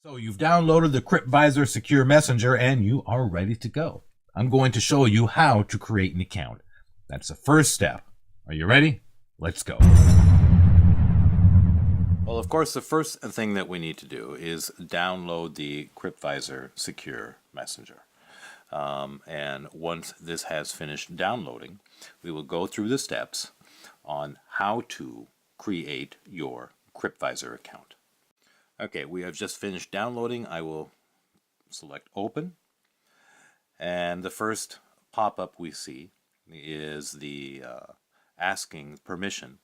So you've downloaded the Crypviser Secure Messenger and you are ready to go. I'm going to show you how to create an account. That's the first step. Are you ready? Let's go. Well, of course, the first thing that we need to do is download the Crypviser Secure Messenger. And once this has finished downloading, we will go through the steps on how to create your Crypviser account. Okay, we have just finished downloading. I will select Open. And the first pop-up we see is the asking permission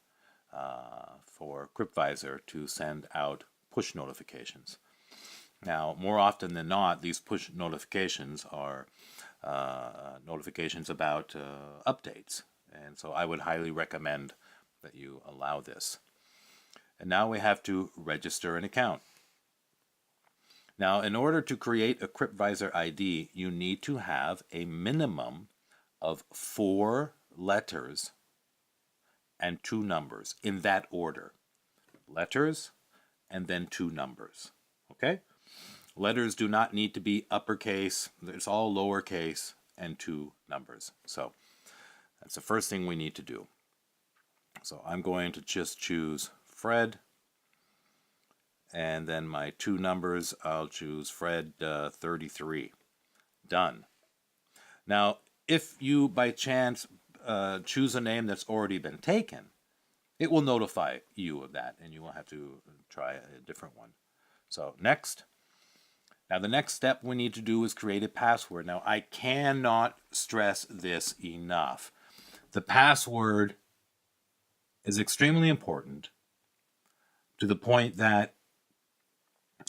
for Crypviser to send out push notifications. Now, more often than not, these push notifications are notifications about updates. And so I would highly recommend that you allow this. And now we have to register an account. Now, in order to create a Crypviser ID, you need to have a minimum of 4 letters and 2 numbers in that order. Letters and then 2 numbers. Okay? Letters do not need to be uppercase. It's all lowercase and 2 numbers. So that's the first thing we need to do. So I'm going to just choose Fred, and then my 2 numbers, I'll choose Fred 33. Done. Now, if you by chance choose a name that's already been taken, it will notify you of that, and you will have to try a different one. So next. Now the next step we need to do is create a password. Now I cannot stress this enough. The password is extremely important, to the point that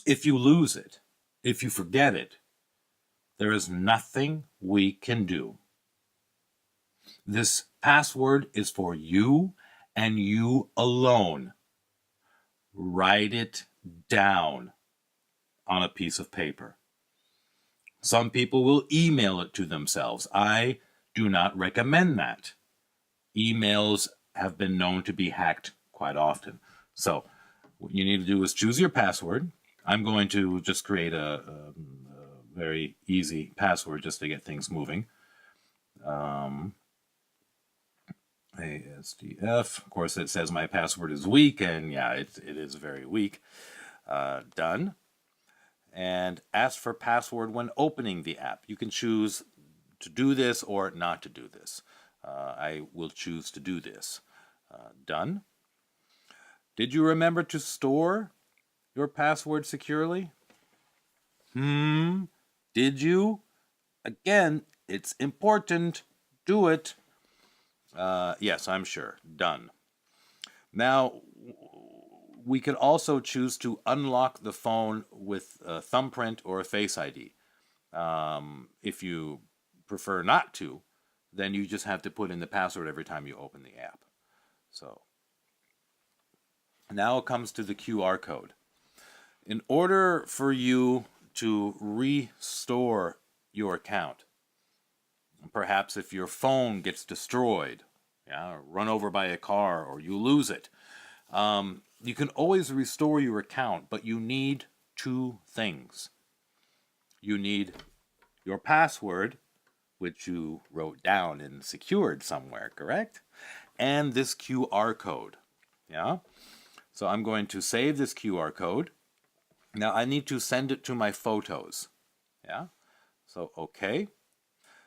if you lose it, if you forget it, there is nothing we can do. This password is for you and you alone. Write it down on a piece of paper. Some people will email it to themselves. I do not recommend that. Emails have been known to be hacked quite often. So what you need to do is choose your password. I'm going to just create a very easy password just to get things moving. ASDF. Of course, it says my password is weak, and yeah, it is very weak. Done. And ask for password when opening the app. You can choose to do this or not to do this. I will choose to do this. Done. Did you remember to store your password securely? Did you? Again, it's important. Do it. Yes, I'm sure. Done. Now, we could also choose to unlock the phone with a thumbprint or a Face ID. If you prefer not to, then you just have to put in the password every time you open the app. So now it comes to the QR code. In order for you to restore your account, perhaps if your phone gets destroyed, or run over by a car, or you lose it, you can always restore your account, but you need 2 things. You need your password, which you wrote down and secured somewhere, correct? And this QR code. Yeah? So I'm going to save this QR code. Now I need to send it to my photos. Yeah? So, okay.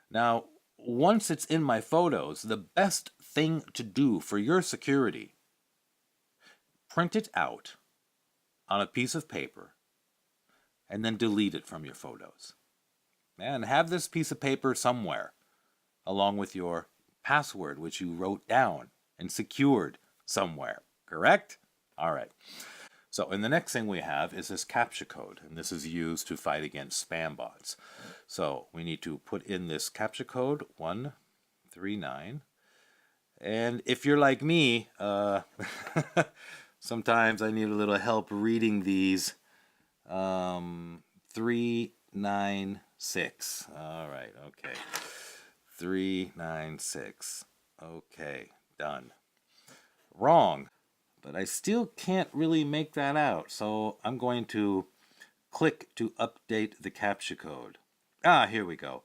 Now, once it's in my photos, the best thing to do for your security, print it out on a piece of paper and then delete it from your photos. And have this piece of paper somewhere along with your password, which you wrote down and secured somewhere, correct? All right. So, and the next thing we have is this CAPTCHA code, and this is used to fight against spam bots. So we need to put in this CAPTCHA code, 139. And if you're like me, sometimes I need a little help reading these. 396. All right, okay. 396. Okay, done. Wrong. But I still can't really make that out. So I'm going to Click to update the CAPTCHA code. Here we go.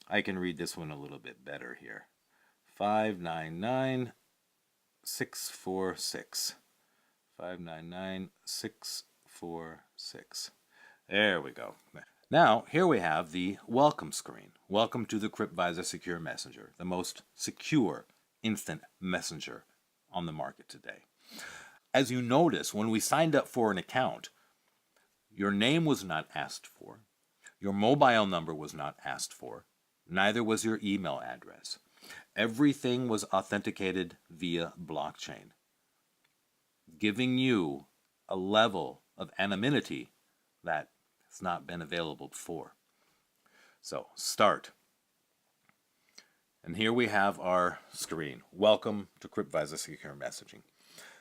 I can read this one a little bit better here. 599646. 599646. There we go. Now, here we have the welcome screen. Welcome to the Crypviser Secure Messenger, the most secure instant messenger on the market today. As you notice, when we signed up for an account, your name was not asked for, your mobile number was not asked for, neither was your email address. Everything was authenticated via blockchain, giving you a level of anonymity that has not been available before. So, start. And here we have our screen. Welcome to Crypviser Secure Messaging.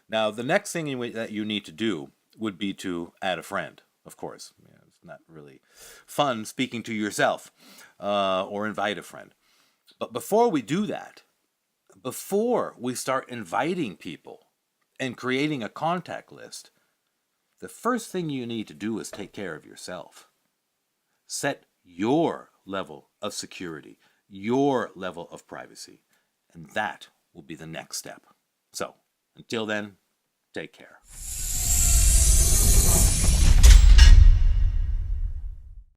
Now, the next thing that you need to do would be to add a friend, of course. It's not really fun speaking to yourself or invite a friend. But before we do that, before we start inviting people and creating a contact list, the first thing you need to do is take care of yourself. Set your level of security, your level of privacy, and that will be the next step. So, until then, take care.